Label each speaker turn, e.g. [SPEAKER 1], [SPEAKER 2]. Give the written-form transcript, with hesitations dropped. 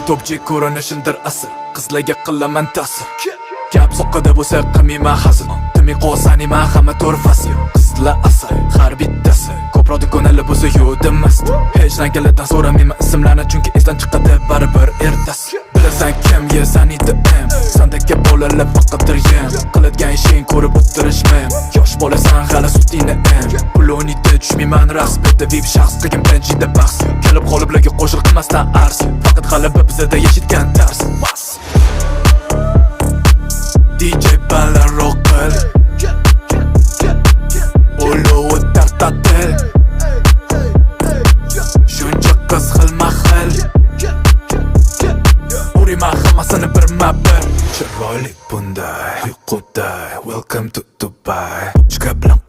[SPEAKER 1] topchi ko'rinishimdir asl, qizlarga qilaman ta'sir. Gap soqqada bo'lsa qilmayman hazil, timi qo'saniyman hamma to'rfasi. Qizlar asl, har bittasi ko'proq ko'nali bo'lsa yo'q demasdi. Hech nankaladan so'ramayman ismlarni, chunki esdan chiqadi baribir ertasi. Bilasan kimga saniydi em, sandagi bolalar faqatdir yem. Qiladigan ishing ko'rib o'tirishmam, yosh bolasan hali sutingni em. Pulonida tushmayman rasbetda, vip shaxs qilgan birinchida bahs. Kelib qoliblarga qo'shil qilmasdan ars, faqat g'alaba bizda yashitgan dars. DJ balar roqil, olovi tartatil, shuncha qiz xilma-xil, uriman hammasini birma-bir. Chiroyli bunday, uyquday, welcome to Dubai. Chiqa bilan